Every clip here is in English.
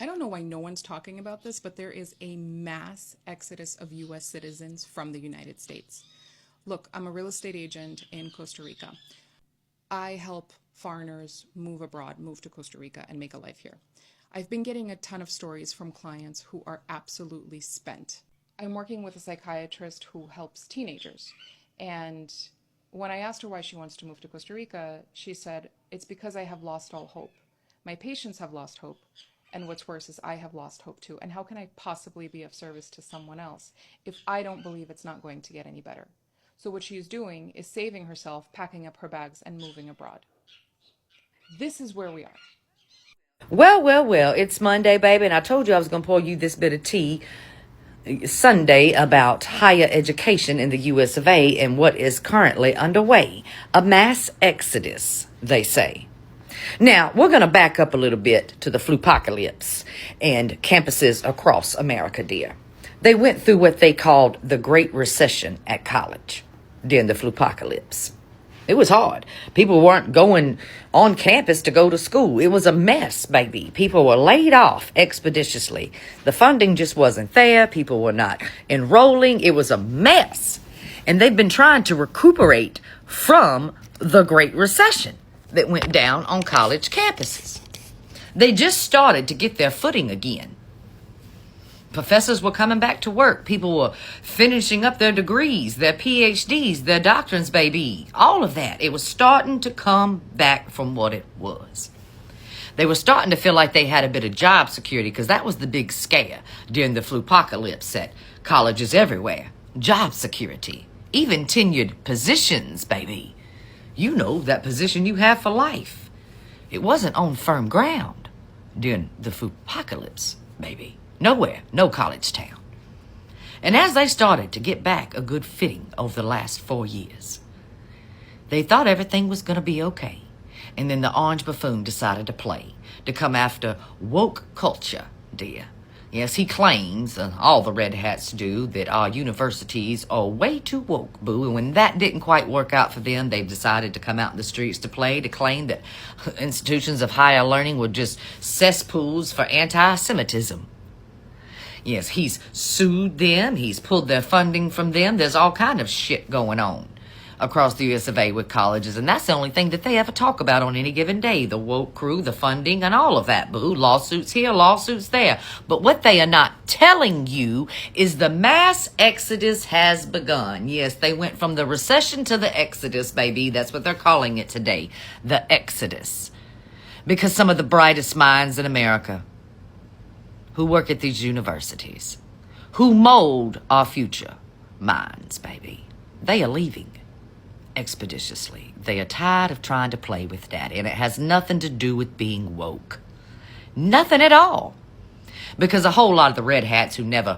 I don't know why no one's talking about this, but there is a mass exodus of US citizens from the United States. Look, I'm a real estate agent in Costa Rica. I help foreigners move abroad, move to Costa Rica, and make a life here. I've been getting a ton of stories from clients who are absolutely spent. I'm working with a psychiatrist who helps teenagers. And when I asked her why she wants to move to Costa Rica, she said, it's because I have lost all hope. My patients have lost hope. And what's worse is I have lost hope too. And how can I possibly be of service to someone else if I don't believe it's not going to get any better? So what she's doing is saving herself, packing up her bags, and moving abroad. This is where we are. Well, it's Monday, baby, and I told you I was going to pour you this bit of tea Sunday about higher education in the US of A and what is currently underway. A mass exodus, they say. Now, we're going to back up a little bit to the flupocalypse and campuses across America, dear. They went through what they called the Great Recession at college during the flupocalypse. It was hard. People weren't going on campus to go to school. It was a mess, baby. People were laid off expeditiously. The funding just wasn't there. People were not enrolling. It was a mess. And they've been trying to recuperate from the Great Recession that went down on college campuses. They just started to get their footing again. Professors were coming back to work. People were finishing up their degrees, their PhDs, their doctrines, baby. All of that. It was starting to come back from what it was. They were starting to feel like they had a bit of job security because that was the big scare during the flupocalypse at colleges everywhere. Job security. Even tenured positions, baby. You know, that position you have for life. It wasn't on firm ground during the flupocalypse, baby. Nowhere, no college town. And as they started to get back a good fitting over the last 4 years, they thought everything was going to be okay. And then the orange buffoon decided to play, to come after woke culture, dear. Yes, he claims, and all the red hats do, that our universities are way too woke, boo. And when that didn't quite work out for them, they've decided to come out in the streets to play, to claim that institutions of higher learning were just cesspools for anti-Semitism. Yes, he's sued them. He's pulled their funding from them. There's all kind of shit going on across the US of A with colleges. And that's the only thing that they ever talk about on any given day. The woke crew, the funding, and all of that, boo. Lawsuits here, lawsuits there. But what they are not telling you is the mass exodus has begun. Yes, they went from the recession to the exodus, baby. That's what they're calling it today. The exodus. Because some of the brightest minds in America who work at these universities, who mold our future minds, baby, they are leaving expeditiously. They are tired of trying to play with daddy, and it has nothing to do with being woke. Nothing at all. Because a whole lot of the red hats who never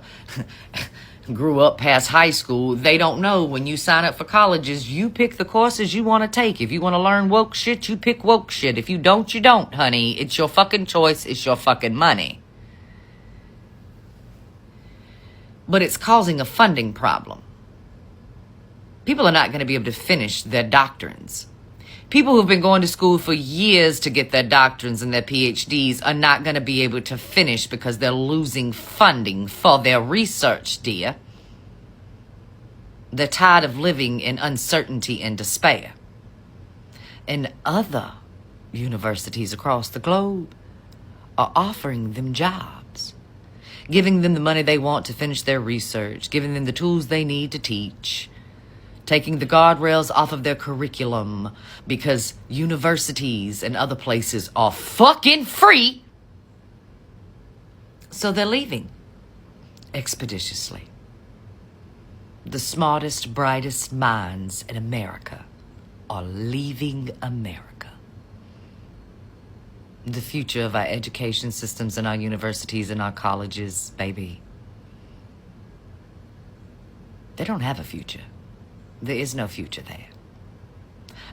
grew up past high school, they don't know when you sign up for colleges, you pick the courses you want to take. If you want to learn woke shit, you pick woke shit. If you don't, you don't, honey. It's your fucking choice. It's your fucking money. But it's causing a funding problem. People are not going to be able to finish their doctrines. People who've been going to school for years to get their doctrines and their PhDs are not going to be able to finish because they're losing funding for their research, dear. They're tired of living in uncertainty and despair. And other universities across the globe are offering them jobs, giving them the money they want to finish their research, giving them the tools they need to teach, taking the guardrails off of their curriculum because universities and other places are fucking free. So they're leaving expeditiously. The smartest, brightest minds in America are leaving America. The future of our education systems and our universities and our colleges, baby, they don't have a future. There is no future there.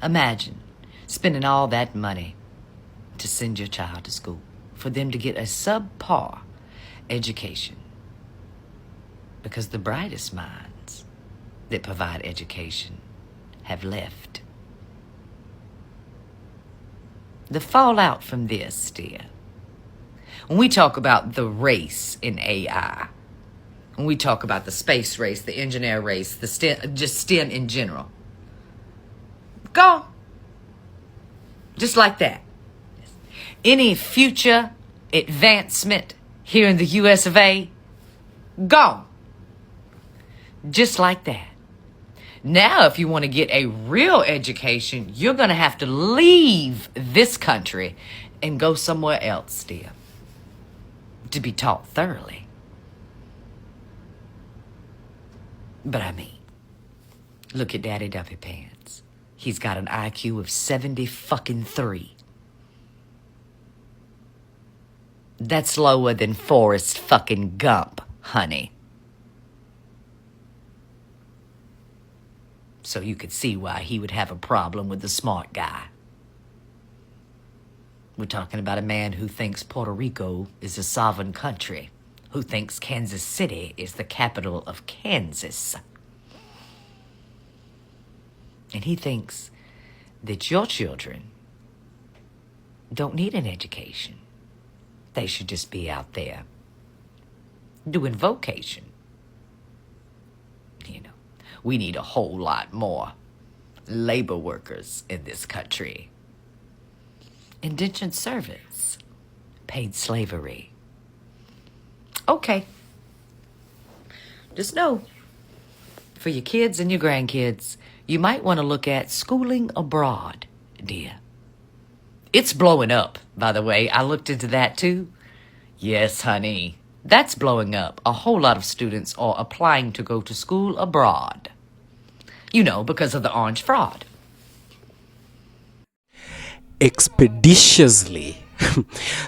Imagine spending all that money to send your child to school, for them to get a subpar education. Because the brightest minds that provide education have left. The fallout from this, dear, When we talk about the race in AI, when we talk about the space race, the engineer race, the STEM in general, gone. Just like that. Any future advancement here in the US of A, gone. Just like that. Now, if you want to get a real education, you're going to have to leave this country and go somewhere else, dear, to be taught thoroughly. But I mean, look at Daddy Duffy Pants. He's got an IQ of 73. That's lower than Forrest fucking Gump, honey. So you could see why he would have a problem with the smart guy. We're talking about a man who thinks Puerto Rico is a sovereign country, who thinks Kansas City is the capital of Kansas. And he thinks that your children don't need an education. They should just be out there doing vocation. You know, we need a whole lot more labor workers in this country. Indentured servants, paid slavery. Okay. Just know, for your kids and your grandkids, you might want to look at schooling abroad, dear. It's blowing up, by the way. I looked into that too. Yes, honey. That's blowing up. A whole lot of students are applying to go to school abroad. You know, because of the orange fraud. Expeditiously.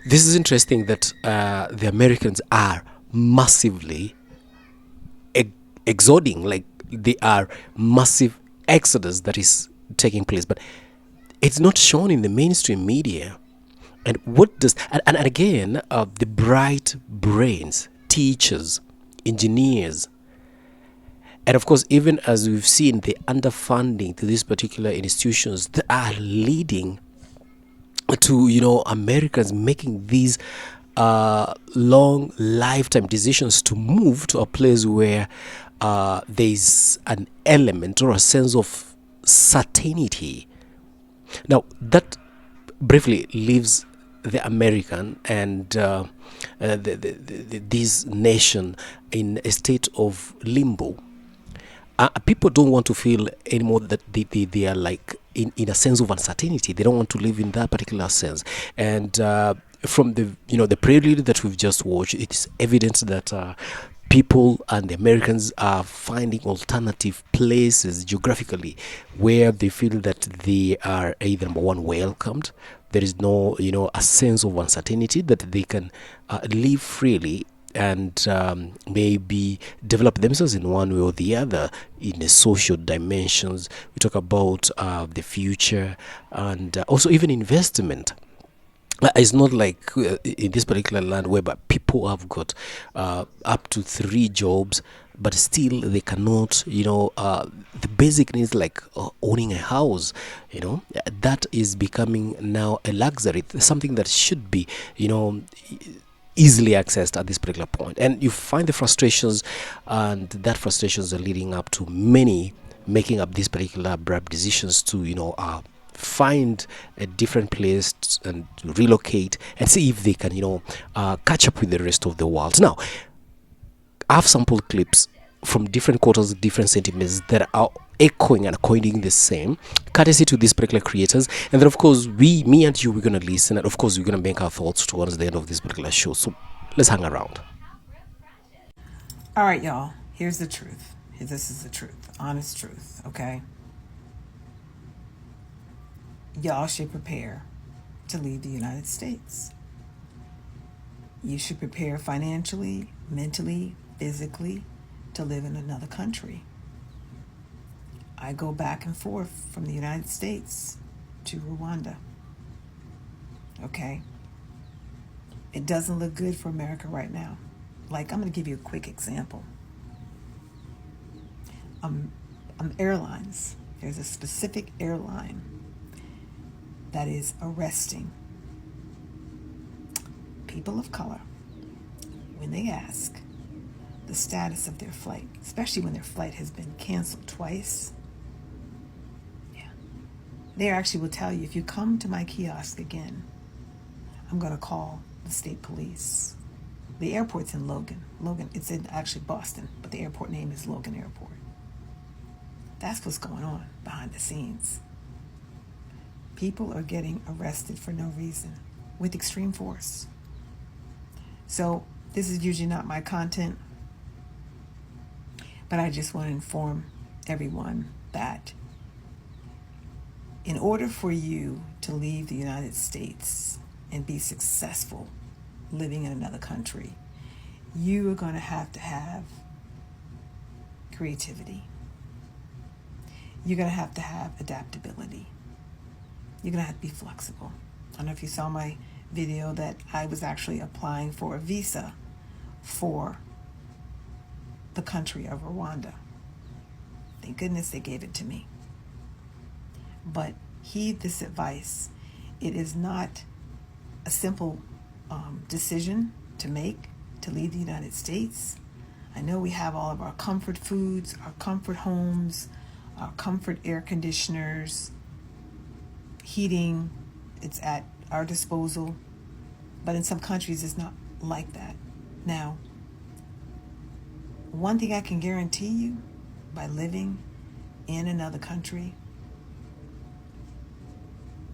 This is interesting that the Americans are massively exoding, like they are massive exodus that is taking place, but it's not shown in the mainstream media. And what does and again, the bright brains, teachers, engineers, and of course, even as we've seen, the underfunding to these particular institutions that are leading to, you know, Americans making these long lifetime decisions to move to a place where there's an element or a sense of certainty. Now, that briefly leaves the American and this nation in a state of limbo. People don't want to feel anymore that they are like in a sense of uncertainty. They don't want to live in that particular sense. And from the prelude that we've just watched, it's evident that people and the Americans are finding alternative places geographically where they feel that they are either, number one, welcomed. There is no, a sense of uncertainty, that they can live freely and maybe develop themselves in one way or the other in the social dimensions. We talk about the future and also even investment. It's not like in this particular land whereby people have got up to 3 jobs, but still they cannot, the basic needs like owning a house, that is becoming now a luxury, something that should be, easily accessed at this particular point. And you find the frustrations, and that frustrations are leading up to many making up these particular abrupt decisions to, find a different place and relocate and see if they can, catch up with the rest of the world. Now, I've sampled clips from different quarters, different sentiments that are echoing and coining the same, courtesy to these particular creators. And then, of course, me and you, we're going to listen, and of course, we're going to make our thoughts towards the end of this particular show. So let's hang around. All right, y'all. Here's the truth. This is the truth. Honest truth, okay? Y'all should prepare to leave the United States. You should prepare financially, mentally, physically to live in another country. I go back and forth from the United States to Rwanda. Okay? It doesn't look good for America right now. Like, I'm going to give you a quick example. Airlines. There's a specific airline that is arresting people of color, when they ask the status of their flight, especially when their flight has been canceled twice, they actually will tell you, if you come to my kiosk again, I'm going to call the state police. The airport's in Logan. It's in actually Boston, but the airport name is Logan Airport. That's what's going on behind the scenes. People are getting arrested for no reason with extreme force. So this is usually not my content, but I just want to inform everyone that in order for you to leave the United States and be successful living in another country, you are going to have creativity. You're going to have adaptability. You're going to have to be flexible. I don't know if you saw my video that I was actually applying for a visa for the country of Rwanda. Thank goodness they gave it to me. But heed this advice. It is not a simple decision to make to leave the United States. I know we have all of our comfort foods, our comfort homes, our comfort air conditioners, heating. It's at our disposal. But in some countries, it's not like that. Now, one thing I can guarantee you by living in another country,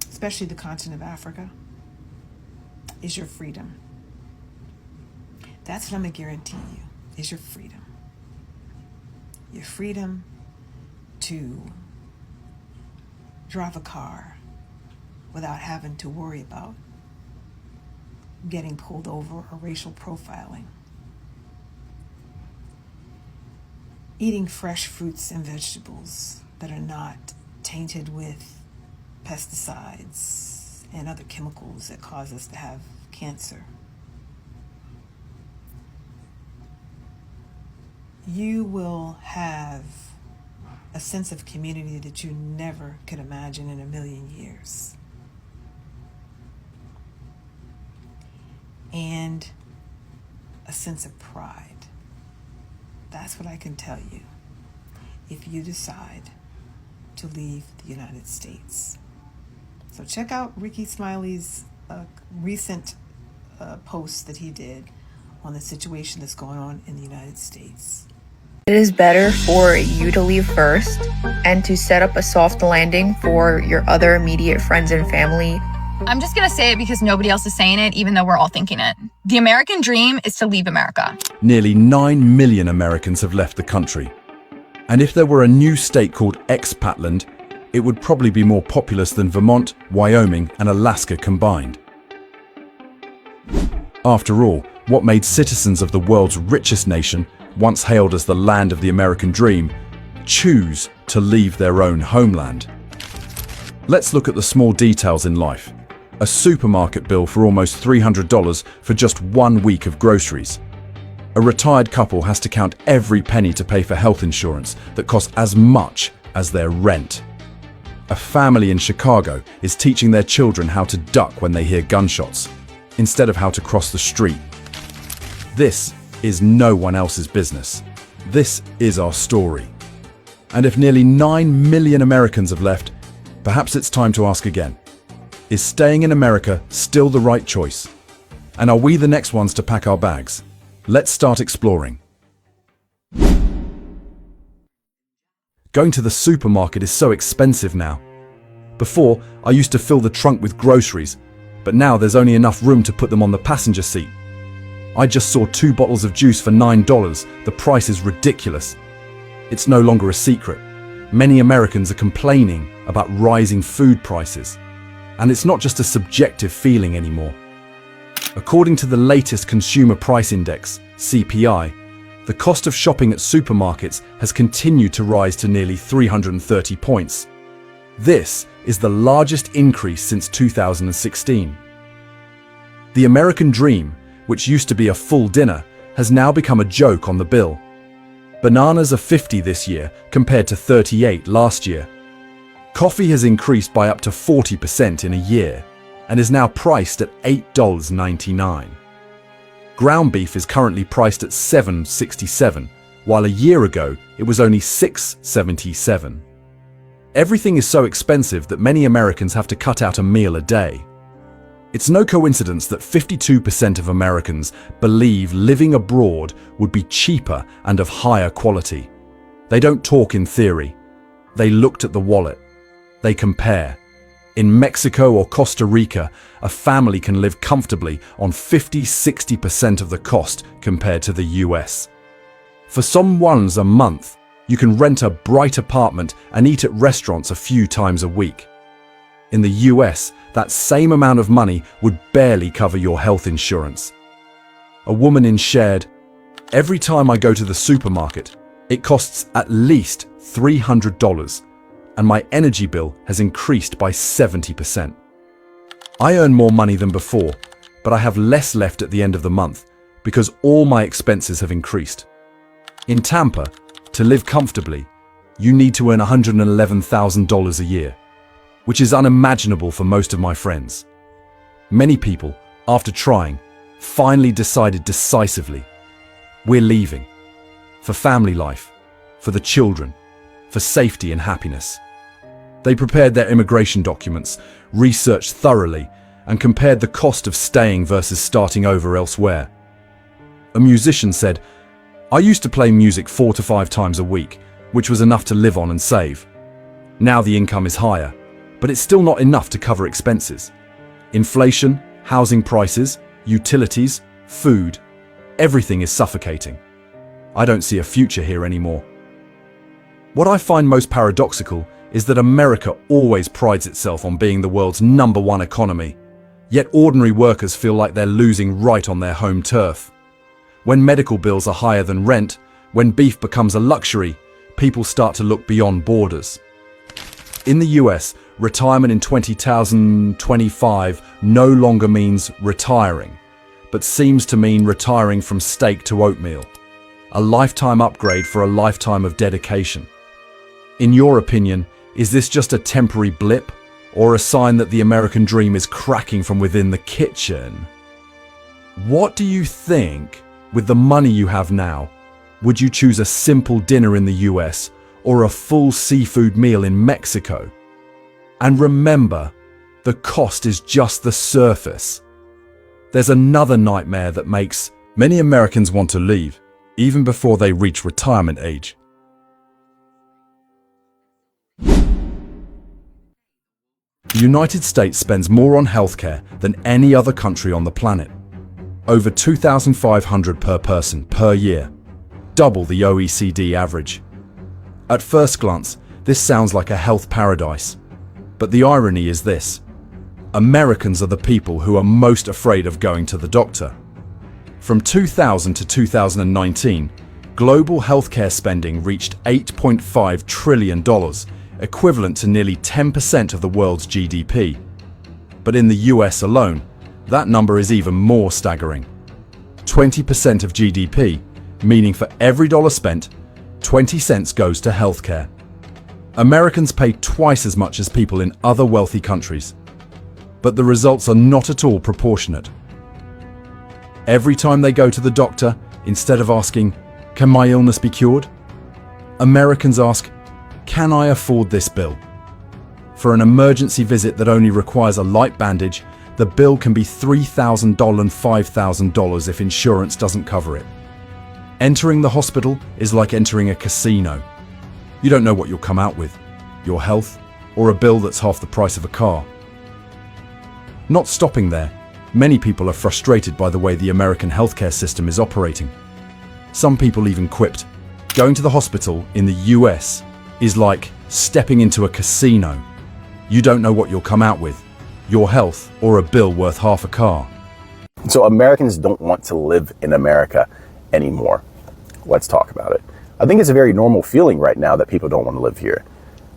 especially the continent of Africa, is your freedom. That's what I'm going to guarantee you, is your freedom. Your freedom to drive a car without having to worry about getting pulled over or racial profiling. Eating fresh fruits and vegetables that are not tainted with pesticides and other chemicals that cause us to have cancer. You will have a sense of community that you never could imagine in a million years. And a sense of pride. That's what I can tell you if you decide to leave the United States. So check out Ricky Smiley's recent post that he did on the situation that's going on in the United States. It is better for you to leave first and to set up a soft landing for your other immediate friends and family. I'm just gonna say it because nobody else is saying it, even though we're all thinking it. The American dream is to leave America. Nearly 9 million Americans have left the country. And if there were a new state called Expatland, it would probably be more populous than Vermont, Wyoming, and Alaska combined. After all, what made citizens of the world's richest nation, once hailed as the land of the American dream, choose to leave their own homeland? Let's look at the small details in life. A supermarket bill for almost $300 for just 1 week of groceries. A retired couple has to count every penny to pay for health insurance that costs as much as their rent. A family in Chicago is teaching their children how to duck when they hear gunshots, instead of how to cross the street. This is no one else's business. This is our story. And if nearly 9 million Americans have left, perhaps it's time to ask again. Is staying in America still the right choice? And are we the next ones to pack our bags? Let's start exploring. Going to the supermarket is so expensive now. Before, I used to fill the trunk with groceries, but now there's only enough room to put them on the passenger seat. I just saw 2 bottles of juice for $9. The price is ridiculous. It's no longer a secret. Many Americans are complaining about rising food prices. And it's not just a subjective feeling anymore. According to the latest Consumer Price Index, CPI, the cost of shopping at supermarkets has continued to rise to nearly 330 points. This is the largest increase since 2016. The American dream, which used to be a full dinner, has now become a joke on the bill. Bananas are 50 this year compared to 38 last year. Coffee has increased by up to 40% in a year and is now priced at $8.99. Ground beef is currently priced at $7.67, while a year ago it was only $6.77. Everything is so expensive that many Americans have to cut out a meal a day. It's no coincidence that 52% of Americans believe living abroad would be cheaper and of higher quality. They don't talk in theory. They looked at the wallet. They compare. In Mexico or Costa Rica, a family can live comfortably on 50–60% of the cost compared to the US. For some ones a month, you can rent a bright apartment and eat at restaurants a few times a week. In the US, that same amount of money would barely cover your health insurance. A woman in shared, "Every time I go to the supermarket, it costs at least $300, and my energy bill has increased by 70%. I earn more money than before, but I have less left at the end of the month because all my expenses have increased. In Tampa, to live comfortably, you need to earn $111,000 a year, which is unimaginable for most of my friends. Many people, after trying, finally decided decisively, we're leaving. For family life, for the children, for safety and happiness. They prepared their immigration documents, researched thoroughly, and compared the cost of staying versus starting over elsewhere. A musician said, "I used to play music 4 to 5 times a week, which was enough to live on and save. Now the income is higher, but it's still not enough to cover expenses. Inflation, housing prices, utilities, food, everything is suffocating. I don't see a future here anymore." What I find most paradoxical is that America always prides itself on being the world's #1 economy, yet ordinary workers feel like they're losing right on their home turf. When medical bills are higher than rent, when beef becomes a luxury, people start to look beyond borders. In the US, retirement in 2025 no longer means retiring, but seems to mean retiring from steak to oatmeal. A lifetime upgrade for a lifetime of dedication. In your opinion, is this just a temporary blip, or a sign that the American dream is cracking from within the kitchen? What do you think, with the money you have now, would you choose a simple dinner in the US or a full seafood meal in Mexico? And remember, the cost is just the surface. There's another nightmare that makes many Americans want to leave, even before they reach retirement age. The United States spends more on healthcare than any other country on the planet. Over $2,500 per person per year, double the OECD average. At first glance, this sounds like a health paradise. But the irony is this: Americans are the people who are most afraid of going to the doctor. From 2000 to 2019, global healthcare spending reached $8.5 trillion, equivalent to nearly 10% of the world's GDP. But in the US alone, that number is even more staggering. 20% of GDP, meaning for every dollar spent, 20 cents goes to healthcare. Americans pay twice as much as people in other wealthy countries. But the results are not at all proportionate. Every time they go to the doctor, instead of asking, "Can my illness be cured?" Americans ask, "Can I afford this bill?" For an emergency visit that only requires a light bandage, the bill can be $3,000 and $5,000 if insurance doesn't cover it. Entering the hospital is like entering a casino. You don't know what you'll come out with, your health, or a bill that's half the price of a car. Not stopping there, many people are frustrated by the way the American healthcare system is operating. Some people even quipped, "Going to the hospital in the US is like stepping into a casino. You don't know what you'll come out with, your health or a bill worth half a car." So Americans don't want to live in America anymore. Let's talk about it. I think it's a very normal feeling right now that people don't want to live here.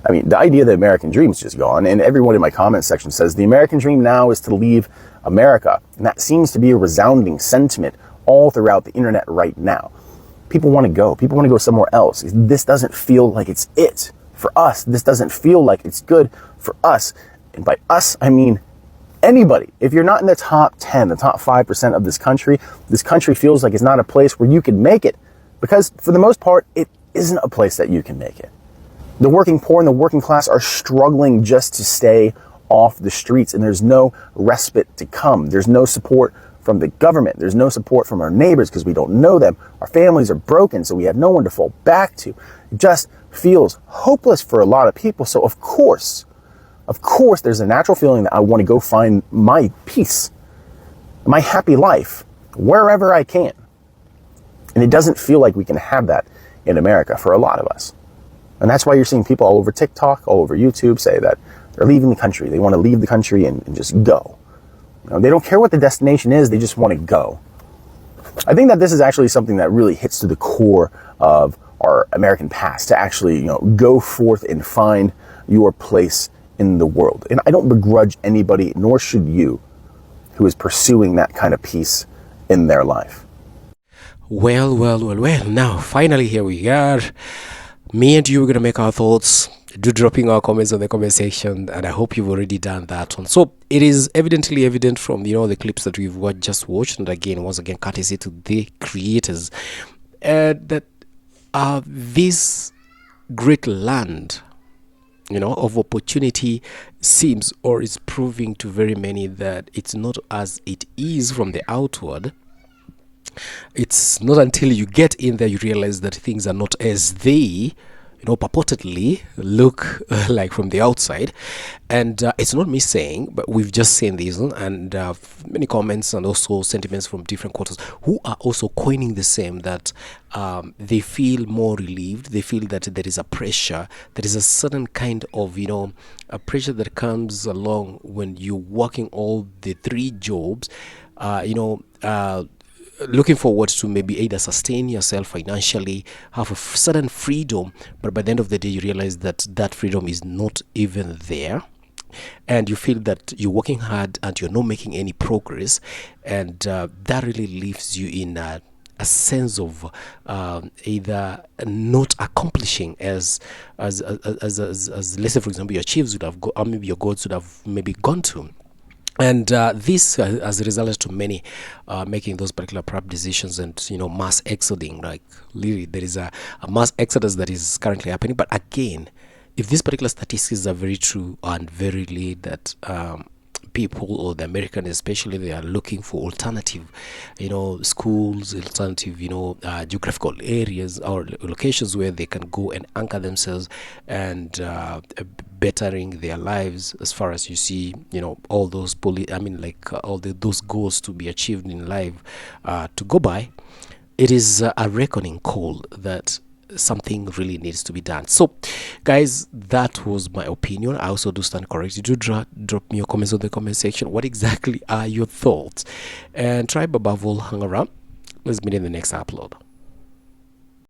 I mean, the idea of the American dream is just gone, and everyone in my comment section says the American dream now is to leave America. And that seems to be a resounding sentiment all throughout the internet right now. People want to go. People want to go somewhere else. This doesn't feel like it's it for us. This doesn't feel like it's good for us. And by us, I mean Anybody, if you're not in the top 10, the top 5% of this country feels like it's not a place where you can make it, because for the most part, it isn't a place that you can make it. The working poor and the working class are struggling just to stay off the streets, and there's no respite to come. There's no support from the government. There's no support from our neighbors because we don't know them. Our families are broken, so we have no one to fall back to. It just feels hopeless for a lot of people. So of course, there's a natural feeling that I want to go find my peace, my happy life, wherever I can. And it doesn't feel like we can have that in America for a lot of us. And that's why you're seeing people all over TikTok, all over YouTube say that they're leaving the country. They want to leave the country and just go. You know, they don't care what the destination is. They just want to go. I think that this is actually something that really hits to the core of our American past, to actually, go forth and find your place in the world. And I don't begrudge anybody, nor should you, who is pursuing that kind of peace in their life. Well. Now, finally, here we are. Me and you are going to make our thoughts. Do dropping our comments on the comment section, and I hope you've already done that one. So it is evidently evident from the clips that we've just watched, and once again courtesy to the creators, that this great land of opportunity seems, or is proving to very many, that it's not as it is from the outward. It's not until you get in there you realize that things are not as they purportedly look like from the outside. And it's not me saying, but we've just seen these, and many comments and also sentiments from different quarters who are also coining the same, that they feel more relieved. They feel that there is a pressure, there is a certain kind of a pressure that comes along when you're working all the three jobs, looking forward to maybe either sustain yourself financially, have a certain freedom, but by the end of the day you realize that that freedom is not even there, and you feel that you're working hard and you're not making any progress, and that really leaves you in a sense of either not accomplishing as let's say, for example, your chiefs would have or maybe your gods would have maybe gone to. And this has resulted to many making those particular prep decisions and mass exoding. Like literally, there is a mass exodus that is currently happening. But again, if these particular statistics are very true and very late, that people, or the Americans especially, they are looking for alternative schools, alternative geographical areas or locations where they can go and anchor themselves, and bettering their lives, as far as you see all those those goals to be achieved in life to go by. It is a reckoning call that something really needs to be done. So guys, that was my opinion. I also do stand corrected. Do drop me your comments on the comment section. What exactly are your thoughts? And tribe above all, hang around. Let's meet in the next upload.